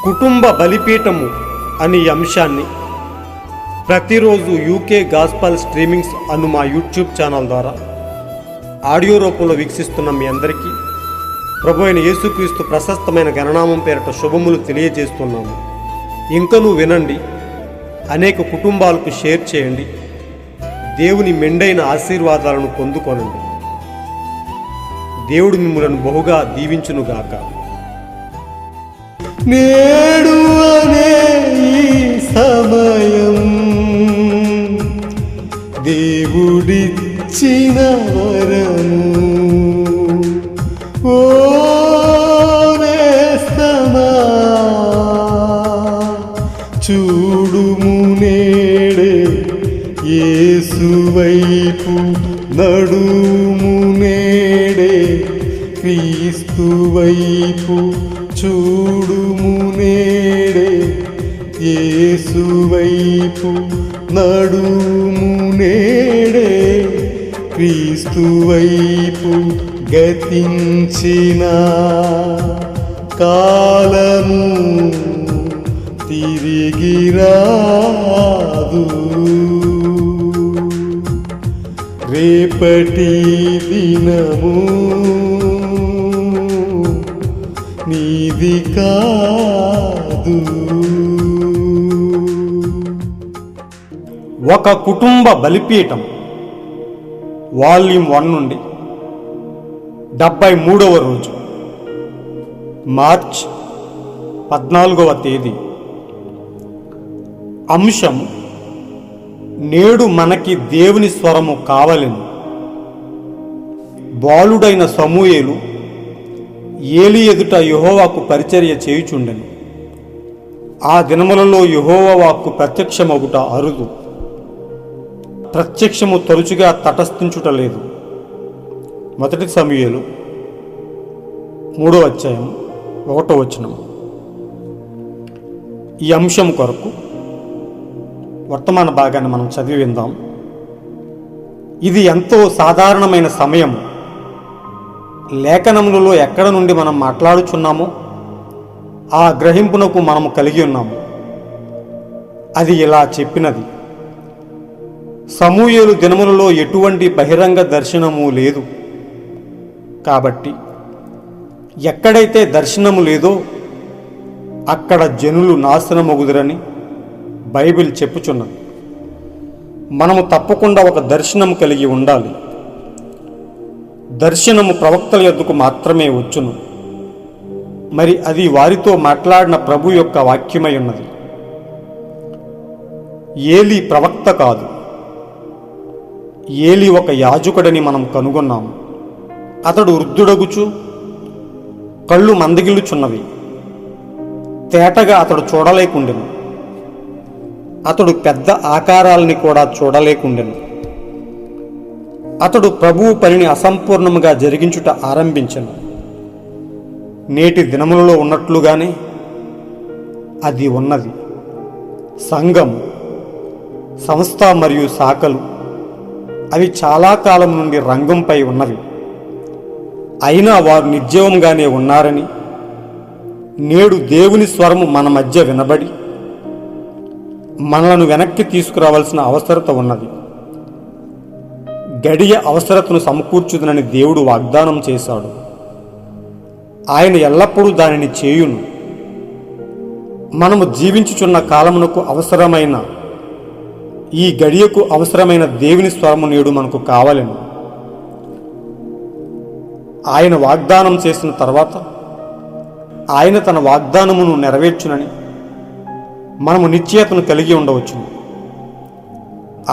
కుటుంబ బలిపీఠము అనే అంశాన్ని ప్రతిరోజు యూకే గాస్పల్ స్ట్రీమింగ్స్ అను మా యూట్యూబ్ ఛానల్ ద్వారా ఆడియో రూపంలో వీక్షిస్తున్న మీ అందరికీ ప్రభు అయిన యేసుక్రీస్తు ప్రశస్తమైన గణనామం పేరిట శుభములు తెలియజేస్తున్నాము. ఇంకనూ వినండి, అనేక కుటుంబాలకు షేర్ చేయండి, దేవుని మెండైన ఆశీర్వాదాలను పొందుకొనండి. దేవుడు మిమ్మలను బహుగా దీవించునుగాక. నేడు అనే ఈ సమయం దేవుడిచ్చిన వరము, ఓ నేస్తమా చూడుము నేడే యేసు వైపు, నడుము నేడే క్రీస్తు వైపు, చూడుము నేడే యేసు వైపు, నడుము నేడే క్రీస్తు వైపు. గతించిన కాలము తిరిగి రాదు, రేపటి దినము నీది కాదు. ఒక కుటుంబ బలిపీఠం వాల్యూమ్ 1 నుండి 73వ రోజు, మార్చ్ 14వ తేదీ. అంశం: నేడు మనకి దేవుని స్వరము కావలెను. బాలుడైన సమూయేలు ఏలి ఎదుట యెహోవాకు పరిచర్య చేయుచుండెను. ఆ దినములలో యెహోవా వాక్కు ప్రత్యక్షమగుట అరుదు, ప్రత్యక్షము తరచుగా తటస్థించుట లేదు. 1 సమూయేలు 3వ అధ్యాయం 1వ వచనం. ఈ అంశం కొరకు వర్తమాన భాగాన్ని మనం చదివి విందాం. ఇది ఎంతో సాధారణమైన సమయం. లేఖనములలో ఎక్కడ నుండి మనం మాట్లాడుచున్నామో ఆ గ్రహింపునకు మనము కలిగి ఉన్నాము. అది ఇలా చెప్పినది: సమూయేలు దినములలో ఎటువంటి బహిరంగ దర్శనము లేదు, కాబట్టి ఎక్కడైతే దర్శనము లేదో అక్కడ జనులు నాశనమగుదురని బైబిల్ చెప్పుచున్నది. మనము తప్పకుండా ఒక దర్శనము కలిగి ఉండాలి. దర్శనము ప్రవక్తల యొద్దకు మాత్రమే వచ్చును. మరి అది వారితో మాట్లాడిన ప్రభు యొక్క వాక్యమై ఉన్నది. ఏలి ప్రవక్త కాదు, ఏలి ఒక యాజకుడని మనం కనుగొన్నాము. అతడు వృద్ధుడగుచు కళ్ళు మందగిల్లుచున్నవి. తేటగా అతడు చూడలేకుండెను. అతడు పెద్ద ఆకారాలని కూడా చూడలేకుండెను. అతడు ప్రభువు పనిని అసంపూర్ణముగా జరిగించుట ఆరంభించెను. నేటి దినములలో ఉన్నట్లుగానే అది ఉన్నది. సంఘం, సంస్థ మరియు శాఖలు అవి చాలా కాలం నుండి రంగంపై ఉన్నవి. అయినా వారు నిర్జీవంగానే ఉన్నారని, నేడు దేవుని స్వరము మన మధ్య వినబడి మనలను వెనక్కి తీసుకురావాల్సిన అవసరత ఉన్నది. గడియ అవసరతను సమకూర్చుదనని దేవుడు వాగ్దానం చేశాడు. ఆయన ఎల్లప్పుడూ దానిని చేయును. మనము జీవించుచున్న కాలమునకు అవసరమైన, ఈ గడియకు అవసరమైన దేవుని స్వరము నేడు మనకు కావాలను. ఆయన వాగ్దానం చేసిన తర్వాత ఆయన తన వాగ్దానమును నెరవేర్చునని మనము నిశ్చయతను కలిగి ఉండవచ్చును.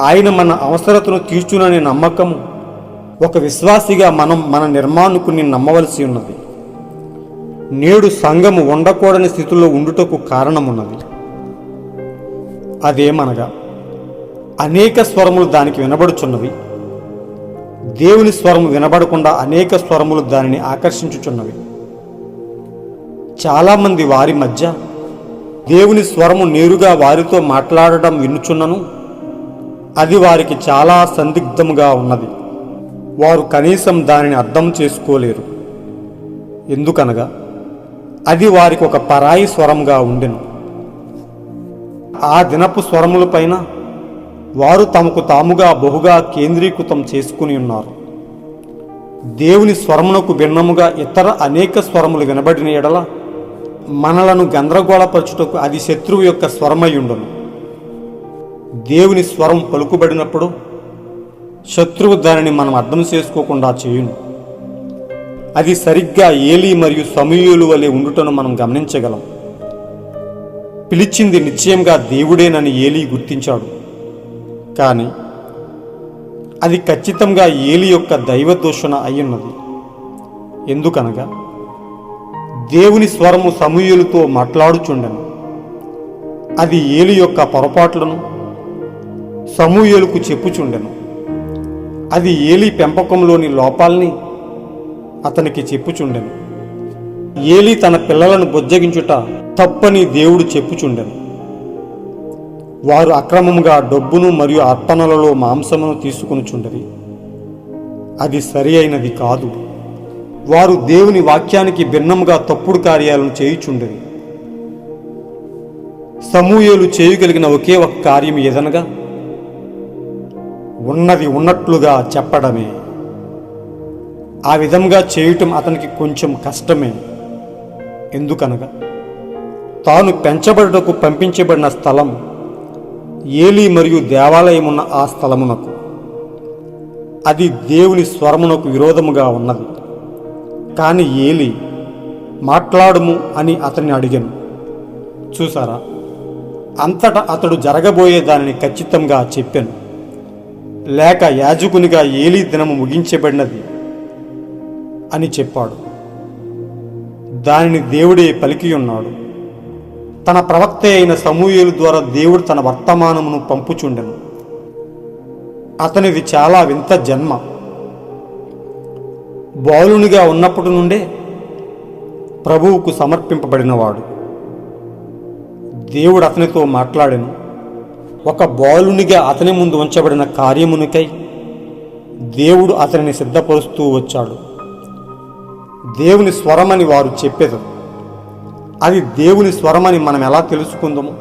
ఆయన మన అవసరతను తీర్చుననే నమ్మకము ఒక విశ్వాసిగా మనం మన నిర్మాణకుని నమ్మవలసి ఉన్నది. నేడు సంఘము ఉండకూడని స్థితిలో ఉండుటకు కారణమున్నది. అదేమనగా అనేక స్వరములు దానికి వినబడుచున్నవి. దేవుని స్వరము వినబడకుండా అనేక స్వరములు దానిని ఆకర్షించుచున్నవి. చాలామంది వారి మధ్య దేవుని స్వరము నేరుగా వారితో మాట్లాడడం వినుచున్నను అది వారికి చాలా సందిగ్ధముగా ఉన్నది. వారు కనీసం దానిని అర్థం చేసుకోలేరు. ఎందుకనగా అది వారికి ఒక పరాయి స్వరంగా ఉండెను. ఆ దినపు స్వరములపైన వారు తమకు తాముగా బహుగా కేంద్రీకృతం చేసుకుని ఉన్నారు. దేవుని స్వరమునకు భిన్నముగా ఇతర అనేక స్వరములు వినబడిన ఎడల మనలను గందరగోళపరచుటకు అది శత్రువు యొక్క స్వరమయ్యుండును. దేవుని స్వరం పలుకుబడినప్పుడు శత్రువు దానిని మనం అర్థం చేసుకోకుండా చేయును. అది సరిగ్గా ఏలీ మరియు సమూయేలు వలె ఉండుటను మనం గమనించగలం. పిలిచింది నిశ్చయంగా దేవుడేనని ఏలీ గుర్తించాడు. కానీ అది ఖచ్చితంగా ఏలీ యొక్క దైవదూషణ అయ్యున్నది. ఎందుకనగా దేవుని స్వరము సమూయేలుతో మాట్లాడుచుండెను. అది ఏలీ యొక్క పొరపాట్లను సమూయేలుకు చెప్పుచుండెను. అది ఏలీ పెంపకంలోని లోపాల్ని అతనికి చెప్పుచుండెను. ఏలీ తన పిల్లలను బుజ్జగించుట తప్పని దేవుడు చెప్పుచుండెను. వారు అక్రమముగా డబ్బును మరియు అర్పణలలో మాంసమును తీసుకునిచుండరి. అది సరి అయినది కాదు. వారు దేవుని వాక్యానికి భిన్నముగా తప్పుడు కార్యాలను చేయుచుండరి. సమూయేలు చేయగలిగిన ఒకే ఒక కార్యం ఏదనగా ఉన్నది ఉన్నట్లుగా చెప్పడమే. ఆ విధంగా చేయటం అతనికి కొంచెం కష్టమే. ఎందుకనగా తాను పెంచబడుటకు పంపించబడిన స్థలం ఏలీ మరియు దేవాలయం ఉన్న ఆ స్థలమునకు అది దేవుని స్వరమునకు విరోధముగా ఉన్నది. కానీ ఏలీ మాట్లాడుము అని అతన్ని అడిగాను. చూసారా, అంతటా అతడు జరగబోయే దానిని ఖచ్చితంగా చెప్పాను. లేక యాజకునిగా ఏలీ దినము ముగించబడినది అని చెప్పాడు. దానిని దేవుడే పలికి ఉన్నాడు. తన ప్రవక్త అయిన సమూయేలు ద్వారా దేవుడు తన వర్తమానమును పంపుచుండెను. అతనిది చాలా వింత జన్మ. బాలునిగా ఉన్నప్పటి నుండే ప్రభువుకు సమర్పింపబడినవాడు. దేవుడు అతనితో మాట్లాడెను. ఒక బాలునిగా అతని ముందు ఉంచబడిన కార్యమునికై దేవుడు అతనిని సిద్ధపరుస్తూ వచ్చాడు. దేవుని స్వరమని వారు చెప్పేది. అది దేవుని స్వరమని మనం ఎలా తెలుసుకుందాము?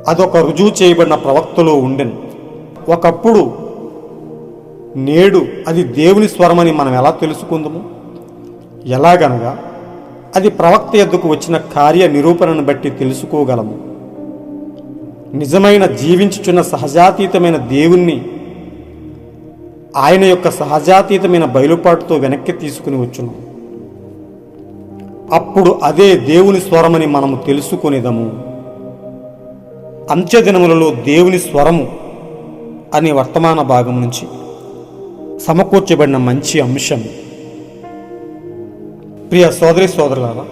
అదొక రుజువు చేయబడిన ప్రవక్తలో ఉండెను. ఒకప్పుడు, నేడు అది దేవుని స్వరమని మనం ఎలా తెలుసుకుందాము? ఎలాగనగా అది ప్రవక్త యొద్దకు వచ్చిన కార్య నిరూపణను బట్టి తెలుసుకోగలము. నిజమైన జీవించుచున్న సహజాతీతమైన దేవుణ్ణి ఆయన యొక్క సహజాతీతమైన బయలుపాటుతో వెనక్కి తీసుకుని వచ్చును. అప్పుడు అదే దేవుని స్వరమని మనము తెలుసుకునేదము. అంత్యదినములలో దేవుని స్వరము అనే వర్తమాన భాగం నుంచి సమకూర్చబడిన మంచి అంశం. ప్రియ సోదరి సోదరులారా,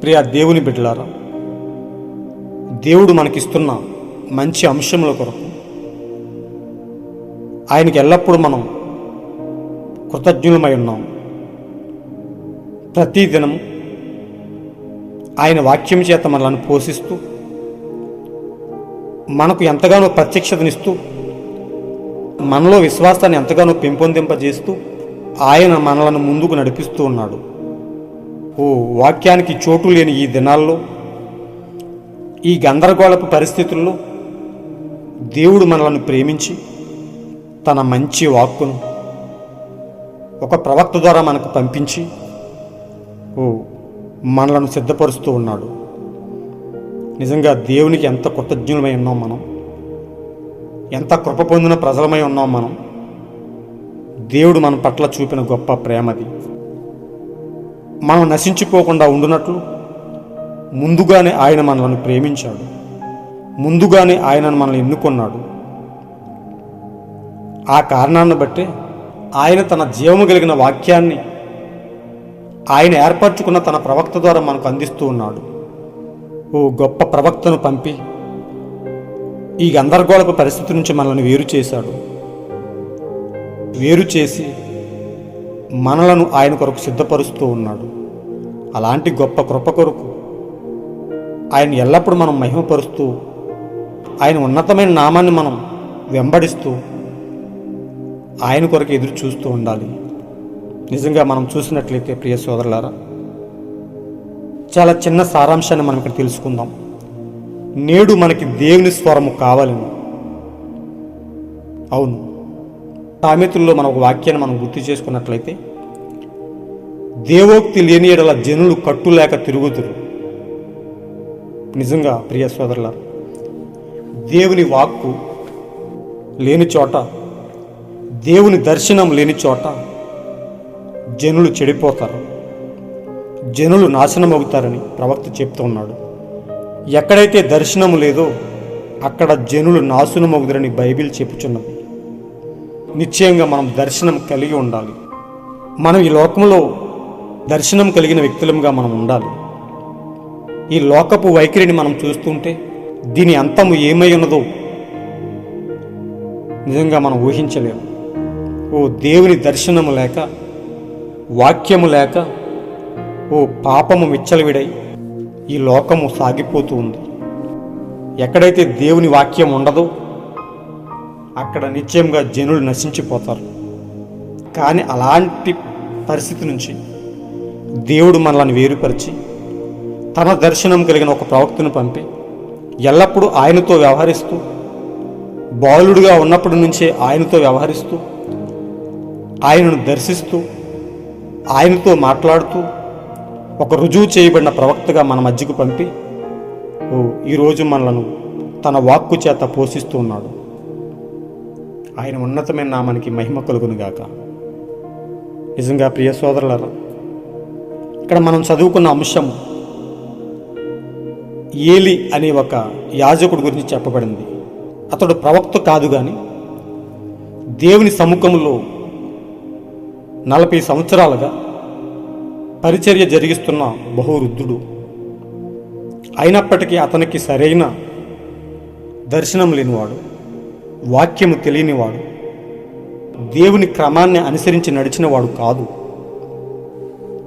ప్రియ దేవుని బిడ్డలారా, దేవుడు మనకిస్తున్న మంచి అంశముల కొరకు ఆయనకి ఎల్లప్పుడూ మనం కృతజ్ఞులమై ఉన్నాం. ప్రతిదినము ఆయన వాక్యం చేత మనలను పోషిస్తూ మనకు ఎంతగానో ప్రత్యక్షతనిస్తూ మనలో విశ్వాసాన్ని ఎంతగానో పెంపొందింపజేస్తూ ఆయన మనలను ముందుకు నడిపిస్తూ ఉన్నాడు. వాక్యానికి చోటు లేని ఈ దినాల్లో, ఈ గందరగోళపు పరిస్థితుల్లో దేవుడు మనలను ప్రేమించి తన మంచి వాక్కును ఒక ప్రవక్త ద్వారా మనకు పంపించి మనలను సిద్ధపరుస్తూ ఉన్నాడు. నిజంగా దేవునికి ఎంత కృతజ్ఞులమై ఉన్నాం మనం, ఎంత కృప పొందిన ప్రజలమై ఉన్నాం మనం. దేవుడు మన పట్ల చూపిన గొప్ప ప్రేమది. మనం నశించిపోకుండా ఉండునట్లు ముందుగానే ఆయన మనలను ప్రేమించాడు. ముందుగానే ఆయనను మనల్ని ఎన్నుకున్నాడు. ఆ కారణాన్ని బట్టే ఆయన తన జీవము కలిగిన వాక్యాన్ని ఆయన ఏర్పరచుకున్న తన ప్రవక్త ద్వారా మనకు అందిస్తూ ఉన్నాడు. గొప్ప ప్రవక్తను పంపి ఈ గందరగోళపు పరిస్థితి నుంచి మనల్ని వేరు చేశాడు. వేరు చేసి మనలను ఆయన కొరకు సిద్ధపరుస్తూ ఉన్నాడు. అలాంటి గొప్ప కృప కొరకు ఆయన ఎల్లప్పుడూ మనం మహిమపరుస్తూ, ఆయన ఉన్నతమైన నామాన్ని మనం వెంబడిస్తూ ఆయన కొరకు ఎదురు చూస్తూ ఉండాలి. నిజంగా మనం చూసినట్లయితే ప్రియ సోదరులారా, చాలా చిన్న సారాంశాన్ని మనం ఇక్కడ తెలుసుకుందాం. నేడు మనకి దేవుని స్వరము కావాలని. అవును, సామెతల్లో మన ఒక వాక్యాన్ని మనం గుర్తు చేసుకున్నట్లయితే, దేవోక్తి లేని ఎడల జనులు కట్టులేక తిరుగుతురు. నిజంగా ప్రియ సోదరులారా, దేవుని వాక్కు లేని చోట, దేవుని దర్శనం లేని చోట జనులు చెడిపోతారు, జనులు నాశనం అవుతారని ప్రవక్త చెప్తూ ఉన్నాడు. ఎక్కడైతే దర్శనం లేదో అక్కడ జనులు నాశనం అవుతారని బైబిల్ చెప్పుచున్నది. నిశ్చయంగా మనం దర్శనం కలిగి ఉండాలి. మనం ఈ లోకంలో దర్శనం కలిగిన వ్యక్తులంగా మనం ఉండాలి. ఈ లోకపు వైఖరిని మనం చూస్తుంటే దీని అంతము ఏమై ఉన్నదో నిజంగా మనం ఊహించలేము. ఓ దేవుని దర్శనము లేక, వాక్యము లేక, ఓ పాపము విచ్చలవిడై ఈ లోకము సాగిపోతూ ఉంది. ఎక్కడైతే దేవుని వాక్యం ఉండదో అక్కడ నిశ్చయంగా జనులు నశించిపోతారు. కానీ అలాంటి పరిస్థితి నుంచి దేవుడు మనల్ని వేరుపరిచి తన దర్శనం కలిగిన ఒక ప్రవక్తను పంపి ఎల్లప్పుడూ ఆయనతో వ్యవహరిస్తూ, బాలుడుగా ఉన్నప్పటి నుంచే ఆయనతో వ్యవహరిస్తూ, ఆయనను దర్శిస్తూ, ఆయనతో మాట్లాడుతూ ఒక రుజువు చేయబడిన ప్రవక్తగా మన మధ్యకు పంపి ఈరోజు మనలను తన వాక్కు చేత పోషిస్తూ ఉన్నాడు. ఆయన ఉన్నతమైన నామానికి మహిమ కలుగునుగాక. నిజంగా ప్రియ సోదరులారా, ఇక్కడ మనం చదువుకున్న అంశం ఏలి అనే ఒక యాజకుడి గురించి చెప్పబడింది. అతడు ప్రవక్త కాదు కానీ దేవుని సముఖంలో 40 సంవత్సరాలుగా పరిచర్య జరిగిస్తున్న బహువృద్ధుడు. అయినప్పటికీ అతనికి సరైన దర్శనం లేనివాడు, వాక్యము తెలియనివాడు, దేవుని క్రమాన్ని అనుసరించి నడిచినవాడు కాదు.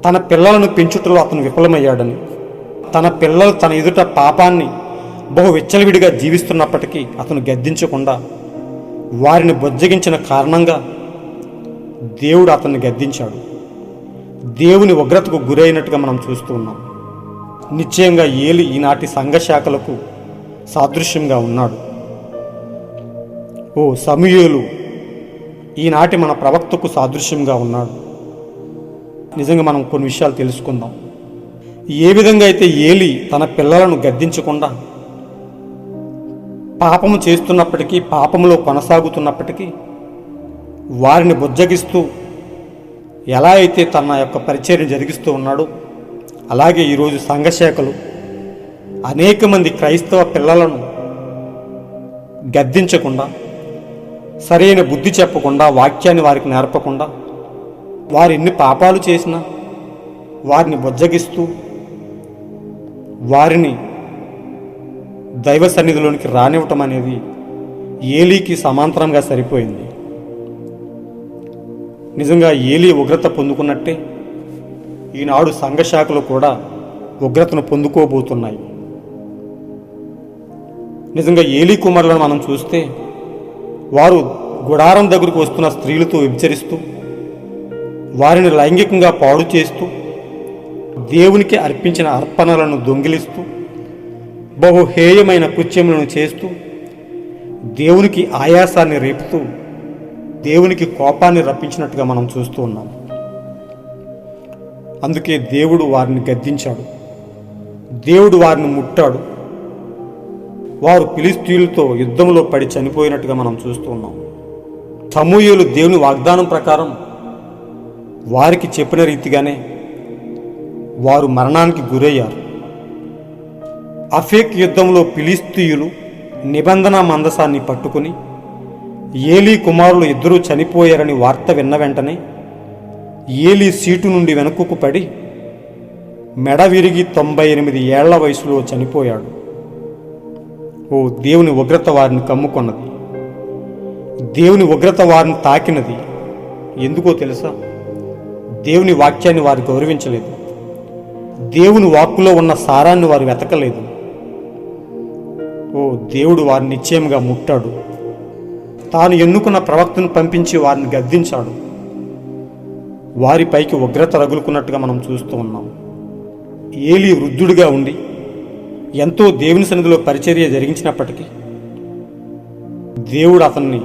తన పిల్లలను పెంచుటలో అతను విఫలమయ్యాడని, తన పిల్లలు తన ఎదుట పాపాన్ని బహు విచ్చలవిడిగా జీవిస్తున్నప్పటికీ అతను గద్దించకుండా వారిని బొజ్జగించిన కారణంగా దేవుడు అతన్ని గద్దించాడు. దేవుని ఉగ్రతకు గురైనట్టుగా మనం చూస్తూ ఉన్నాం. నిశ్చయంగా ఏలి ఈనాటి సంఘ శాఖలకు సాదృశ్యంగా ఉన్నాడు. ఓ సమూయేలు ఈనాటి మన ప్రవక్తకు సాదృశ్యంగా ఉన్నాడు. నిజంగా మనం కొన్ని విషయాలు తెలుసుకుందాం. ఏ విధంగా అయితే ఏలి తన పిల్లలను గద్దించకుండా పాపము చేస్తున్నప్పటికీ, పాపములో కొనసాగుతున్నప్పటికీ వారిని బుజ్జగిస్తూ ఎలా అయితే తన యొక్క పరిచర్య జరిగిస్తూ ఉన్నాడో, అలాగే ఈరోజు సంఘశాఖలు అనేక మంది క్రైస్తవ పిల్లలను గద్దించకుండా, సరైన బుద్ధి చెప్పకుండా, వాక్యాన్ని వారికి నేర్పకుండా, వారు ఎన్ని పాపాలు చేసినా వారిని బుజ్జగిస్తూ వారిని దైవ సన్నిధిలోనికి రానివ్వటం అనేది ఏలీకి సమాంతరంగా సరిపోయింది. నిజంగా ఏలీ ఉగ్రత పొందుకున్నట్టే ఈనాడు సంఘశాఖలు కూడా ఉగ్రతను పొందుకోబోతున్నాయి. నిజంగా ఏలీ కుమారులను మనం చూస్తే వారు గుడారం దగ్గరకు వస్తున్న స్త్రీలతో వ్యభిచరిస్తూ, వారిని లైంగికంగా పాడు చేస్తూ, దేవునికి అర్పించిన అర్పణలను దొంగిలిస్తూ, బహుహేయమైన కృత్యములను చేస్తూ, దేవునికి ఆయాసాన్ని రేపుతూ, దేవునికి కోపాన్ని రప్పించినట్టుగా మనం చూస్తూ ఉన్నాం. అందుకే దేవుడు వారిని గద్దించాడు, దేవుడు వారిని ముట్టాడు. వారు ఫిలిష్తీయులతో యుద్ధంలో పడి చనిపోయినట్టుగా మనం చూస్తూ ఉన్నాం. సమూయేలు దేవుని వాగ్దానం ప్రకారం వారికి చెప్పిన రీతిగానే వారు మరణానికి గురయ్యారు. అఫేక్ యుద్ధంలో ఫిలిష్తీయులు నిబంధన మందసాన్ని పట్టుకుని ఏలీ కుమారులు ఇద్దరూ చనిపోయారని వార్త విన్న వెంటనే ఏలీ సీటు నుండి వెనుకకు పడి మెడ విరిగి 98 ఏళ్ల వయసులో చనిపోయాడు. ఓ దేవుని ఉగ్రత వారిని కమ్ముకొన్నది. దేవుని ఉగ్రత వారిని తాకినది. ఎందుకో తెలుసా? దేవుని వాక్యాన్ని వారు గౌరవించలేదు. దేవుని వాక్కులో ఉన్న సారాన్ని వారు వెతకలేదు. ఓ దేవుడు వారిని నిశ్చయంగా ముట్టాడు. తాను ఎన్నుకున్న ప్రవక్తను పంపించి వారిని గద్దించాడు. వారిపైకి ఉగ్రత రగులుకున్నట్టుగా మనం చూస్తూ ఉన్నాం. ఏలీ వృద్ధుడిగా ఉండి ఎంతో దేవుని సన్నిధిలో పరిచర్య జరిగించినప్పటికీ దేవుడు అతన్ని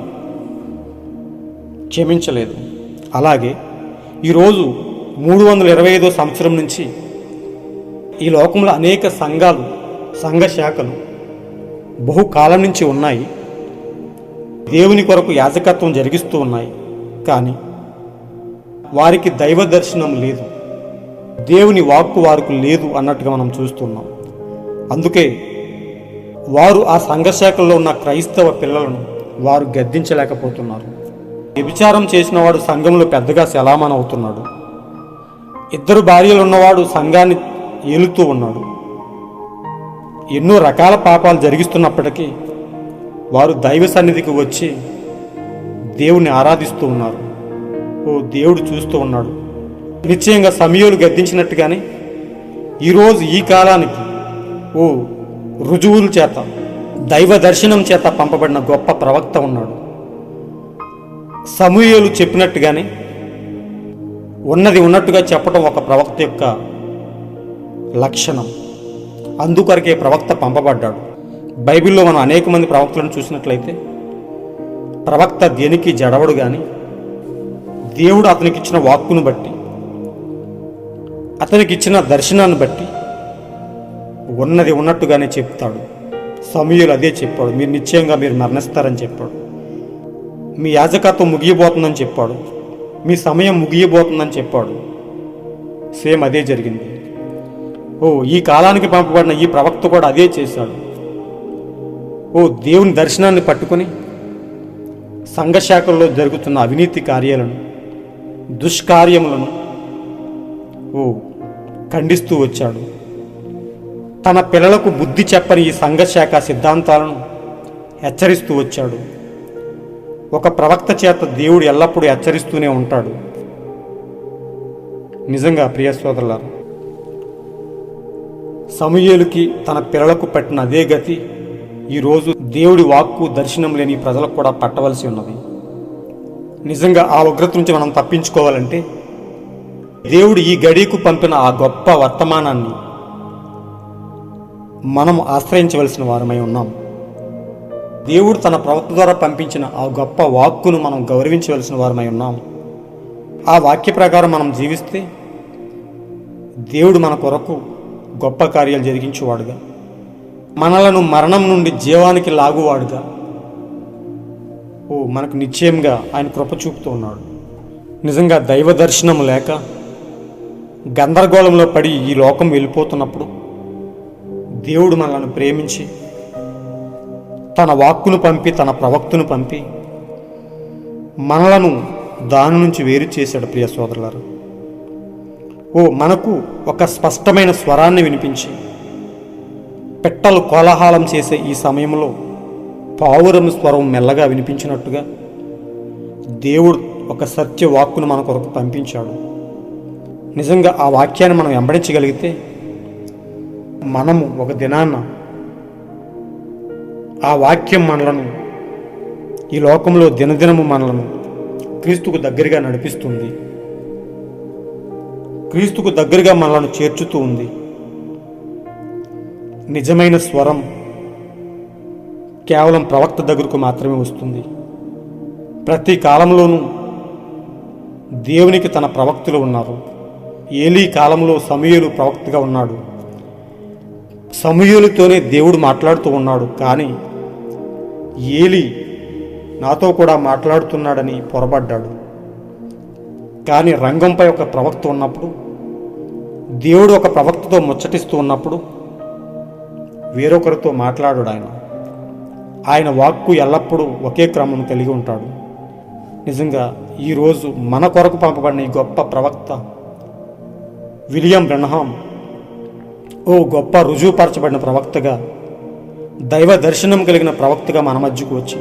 క్షమించలేదు. అలాగే ఈరోజు 325వ సంవత్సరం నుంచి ఈ లోకంలో అనేక సంఘాలు, సంఘ శాఖలు బహుకాలం నుంచి ఉన్నాయి. దేవుని కొరకు యాజకత్వం జరిగిస్తూ ఉన్నాయి. కానీ వారికి దైవ దర్శనం లేదు, దేవుని వాక్కు వారికి లేదు అన్నట్టుగా మనం చూస్తున్నాం. అందుకే వారు ఆ సంఘ శాఖల్లో ఉన్న క్రైస్తవ పిల్లలను వారు గద్దించలేకపోతున్నారు. వ్యభిచారం చేసిన వాడు సంఘంలో పెద్దగా శలామణ అవుతున్నాడు. 2 భార్యలు ఉన్నవాడు సంఘాన్ని ఏలుతూ ఉన్నాడు. ఎన్నో రకాల పాపాలు జరిగిస్తున్నప్పటికీ వారు దైవ సన్నిధికి వచ్చి దేవుని ఆరాధిస్తూ ఉన్నారు. ఓ దేవుడు చూస్తూ ఉన్నాడు. నిశ్చయంగా సమూయేలు గద్దించినట్టుగానే ఈరోజు ఈ కాలానికి ఓ రుజువుల చేత, దైవ దర్శనం చేత పంపబడిన గొప్ప ప్రవక్త ఉన్నాడు. సమూయేలు చెప్పినట్టుగానే ఉన్నది ఉన్నట్టుగా చెప్పడం ఒక ప్రవక్త యొక్క లక్షణం. అందుకొరకే ప్రవక్త పంపబడ్డాడు. బైబిల్లో మనం అనేక మంది ప్రవక్తలను చూసినట్లయితే ప్రవక్త దేనికి జడవడు, కానీ దేవుడు అతనికి ఇచ్చిన వాక్కును బట్టి, అతనికి ఇచ్చిన దర్శనాన్ని బట్టి ఉన్నది ఉన్నట్టుగానే చెప్తాడు. సమూయేలు అదే చెప్పాడు. మీరు నిశ్చయంగా మీరు మరణిస్తారని చెప్పాడు. మీ యాజకత్వం ముగియబోతుందని చెప్పాడు. మీ సమయం ముగియబోతుందని చెప్పాడు. సేమ్ అదే జరిగింది. ఈ కాలానికి పంపబడిన ఈ ప్రవక్త కూడా అదే చేశాడు. దేవుని దర్శనాన్ని పట్టుకొని సంఘశాఖల్లో జరుగుతున్న అవినీతి కార్యాలను, దుష్కార్యములను ఖండిస్తూ వచ్చాడు. తన పిల్లలకు బుద్ధి చెప్పని ఈ సంఘశాఖ సిద్ధాంతాలను హెచ్చరిస్తూ వచ్చాడు. ఒక ప్రవక్త చేత దేవుడు ఎల్లప్పుడూ హెచ్చరిస్తూనే ఉంటాడు. నిజంగా ప్రియ సోదరులారా, సమూయేలుకి తన పిల్లలకు పట్టిన అదే గతి ఈరోజు దేవుడి వాక్కు దర్శనం లేని ప్రజలకు కూడా పట్టవలసి ఉన్నది. నిజంగా ఆ ఉగ్రత నుంచి మనం తప్పించుకోవాలంటే దేవుడు ఈ గడియకు పంపిన ఆ గొప్ప వర్తమానాన్ని మనం ఆశ్రయించవలసిన వారమై ఉన్నాం. దేవుడు తన ప్రవక్త ద్వారా పంపించిన ఆ గొప్ప వాక్కును మనం గౌరవించవలసిన వారమై ఉన్నాం. ఆ వాక్య ప్రకారం మనం జీవిస్తే దేవుడు మన కొరకు గొప్ప కార్యాలు జరిగించేవాడుగా, మనలను మరణం నుండి జీవానికి లాగువాడుగా మనకు నిశ్చయంగా ఆయన కృప చూపుతూ ఉన్నాడు. నిజంగా దైవ దర్శనం లేక గందరగోళంలో పడి ఈ లోకం వెళ్ళిపోతున్నప్పుడు దేవుడు మనల్ని ప్రేమించి తన వాక్కును పంపి, తన ప్రవక్తను పంపి మనలను దాని నుంచి వేరు చేశాడు. ప్రియ సోదరులారు, మనకు ఒక స్పష్టమైన స్వరాన్ని వినిపించి పెట్టలు కోలాహలం చేసే ఈ సమయంలో పావురం స్వరం మెల్లగా వినిపించినట్టుగా దేవుడు ఒక సత్య వాక్కును మన కొరకు పంపించాడు. నిజంగా ఆ వాక్యాన్ని మనం వెంబడించగలిగితే మనము ఒక దినాన్న ఆ వాక్యం మనలను, ఈ లోకంలో దినదినము మనలను క్రీస్తుకు దగ్గరగా నడిపిస్తుంది, క్రీస్తుకు దగ్గరగా మనలను చేర్చుతూ ఉంది. నిజమైన స్వరం కేవలం ప్రవక్త దగ్గరకు మాత్రమే వస్తుంది. ప్రతి కాలంలోనూ దేవునికి తన ప్రవక్తలు ఉన్నారు. ఏలీ కాలంలో సమూయేలు ప్రవక్తగా ఉన్నాడు. సమూయేలుతోనే దేవుడు మాట్లాడుతూ ఉన్నాడు. కానీ ఏలీ నాతో కూడా మాట్లాడుతున్నాడని పొరబడ్డాడు. కానీ రంగంపై ఒక ప్రవక్త ఉన్నప్పుడు, దేవుడు ఒక ప్రవక్తతో ముచ్చటిస్తూ ఉన్నప్పుడు వేరొకరితో మాట్లాడు. ఆయన వాక్కు ఎల్లప్పుడూ ఒకే క్రమం కలిగి ఉంటాడు. నిజంగా ఈరోజు మన కొరకు పంపబడిన ఈ గొప్ప ప్రవక్త విలియం బ్రెన్హామ్ గొప్ప రుజువుపరచబడిన ప్రవక్తగా, దైవ దర్శనం కలిగిన ప్రవక్తగా మన మధ్యకు వచ్చి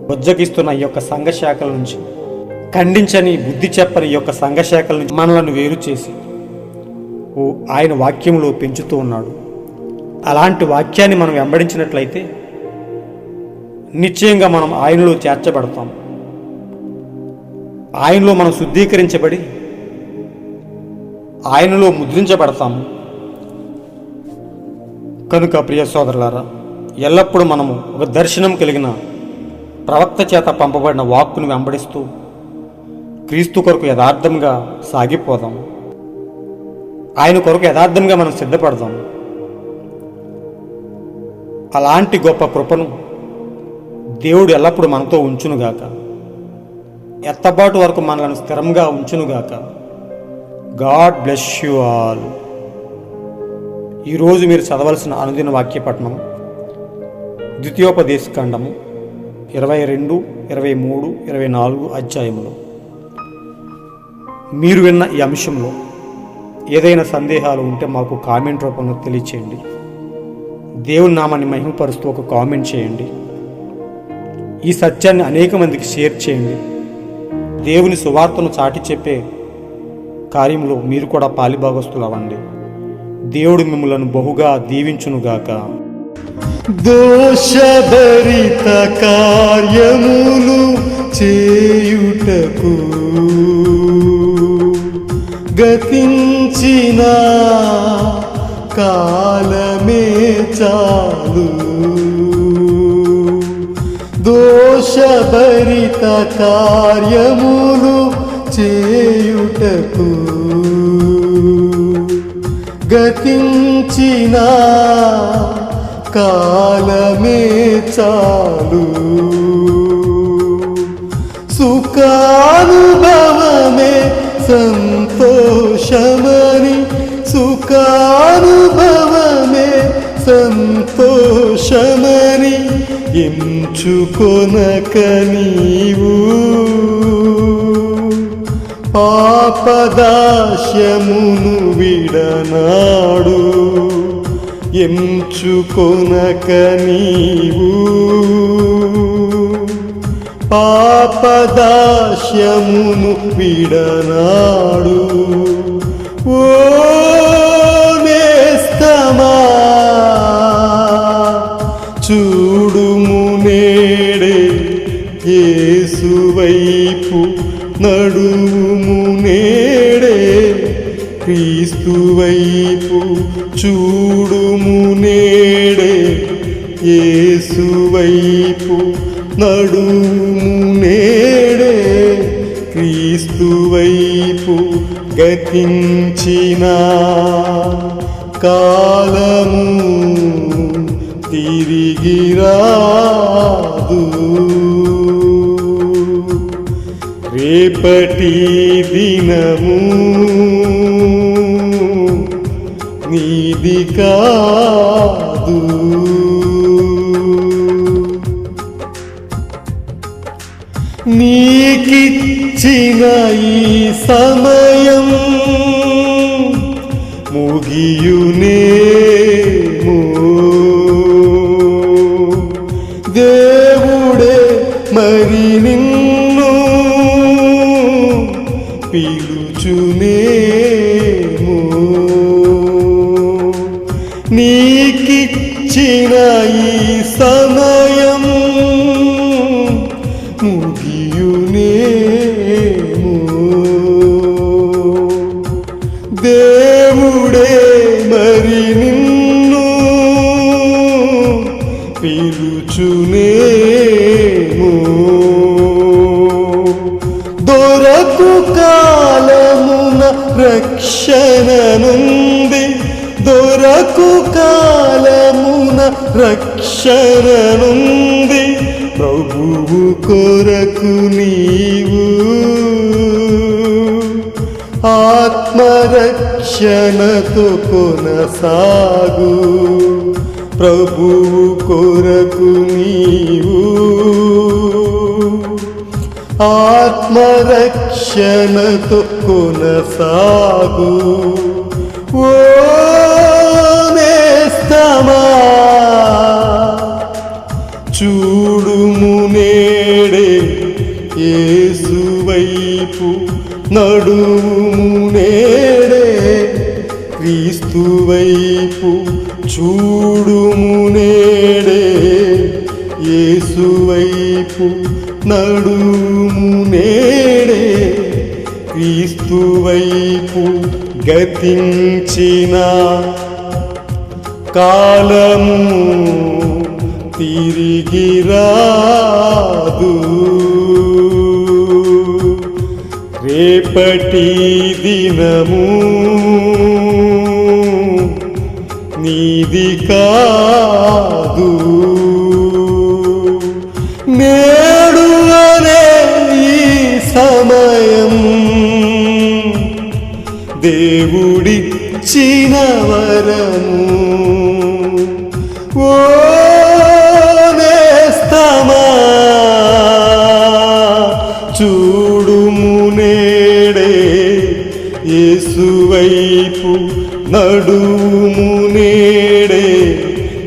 బుజ్జగిస్తున్న ఈ యొక్క సంఘశాఖల నుంచి, ఖండించని బుద్ధి చెప్పని ఈ యొక్క సంఘశాఖల నుంచి మనలను వేరు చేసి ఆయన వాక్యంలో పెంచుతూ ఉన్నాడు. అలాంటి వాక్యాన్ని మనం వెంబడించినట్లయితే నిశ్చయంగా మనం ఆయనలో చేర్చబడతాం. ఆయనలో మనం శుద్ధీకరించబడి ఆయనలో ముద్రించబడతాము. కనుక ప్రియ సోదరులారా, ఎల్లప్పుడూ మనము ఒక దర్శనం కలిగిన ప్రవక్త చేత పంపబడిన వాక్కును వెంబడిస్తూ క్రీస్తు కొరకు యథార్థంగా సాగిపోదాం. ఆయన కొరకు యథార్థంగా మనం సిద్ధపడదాం. అలాంటి గొప్ప కృపను దేవుడు ఎల్లప్పుడూ మనతో ఉంచునుగాక. ఎత్తబాటు వరకు మనలను స్థిరంగా ఉంచునుగాక. God bless you all. ఈరోజు మీరు చదవలసిన అనుదిన వాక్యపట్నం ద్వితీయోపదేశకాండము 22, 23, 24 అధ్యాయములు. మీరు విన్న ఈ అంశంలో ఏదైనా సందేహాలు ఉంటే మాకు కామెంట్ రూపంలో తెలియచేయండి. దేవుని నామాన్ని మహిమపరుస్తూ ఒక కామెంట్ చేయండి. ఈ సత్యాన్ని అనేక మందికి షేర్ చేయండి. దేవుని సువార్తను చాటి చెప్పే కార్యంలో మీరు కూడా పాలిభాగస్తులు అవ్వండి. దేవుడు మిమ్మలను బహుగా దీవించునుగాక. దోషభరిత కార్యములు చేయుటకు గతించిన కాలమే చాలు. దోషభరిత కార్యములు చేయుటకు గతించిన కాలమే చాలు. సుఖానుభవమే సంతోషమని, సుఖానుభవమే సంతోషమని ఎంచుకొనక నీవు పాపదాస్యమును విడనాడు. ఎంచుకొనక నీవు పాపదాస్యమును విడనాడు. ఓ నేస్తమా చూడుము నేడే యేసు వైపు, నడుము నేడే క్రీస్తు వైపు. చూడుము నేడే యేసు వైపు, నడుము నేడే క్రీస్తు వైపు. గతించిన కాలము తిరిగి రాదు. రేపటి దినము నీది కాదు. నీకిచ్చిన ఈ సమయం ముగియునేమో. దేవుడే మరి నిన్ను పిలుచునేమో. నీకిచ్చిన ఈ సమయం ముగియునేమో. దేవుడే మరి నిన్ను పిలుచునేమో. దొరకు కాలమున రక్షణనుంది, దొరకు కాలమున రక్షణనుంది. ప్రభువు కొరకు నీవు ఆత్మరక్షణతో కొనసాగు. ప్రభువు కొరకు నీవు ఆత్మరక్షణతో కొనసాగు. ఓ నేస్తమా చూడుము నేడే యేసు వైపు, నడుము నేడే క్రీస్తు వైపు. చూడుము నేడే యేసు వైపు, నడుము నేడే క్రీస్తు వైపు. గతించిన కాలము తిరిగి రాదు, రేపటి దినము నీది కాదు. నేడు అనే ఈ సమయం దేవుడిచ్చిన వరము. ఓ నేస్తమా చూడుము నేడే యేసు వైపు, నడుము నేడే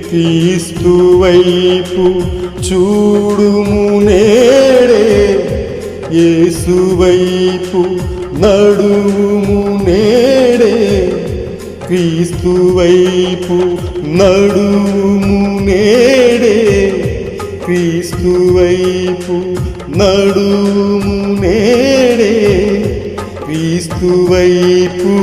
క్రీస్తు వైపు. చూడుము నేడే యేసు వైపు, నడుము నేడే క్రీస్తు వైపు. నడుము నేడే క్రీస్తు వైపు, నడుము నేడే క్రీస్తు వైపు.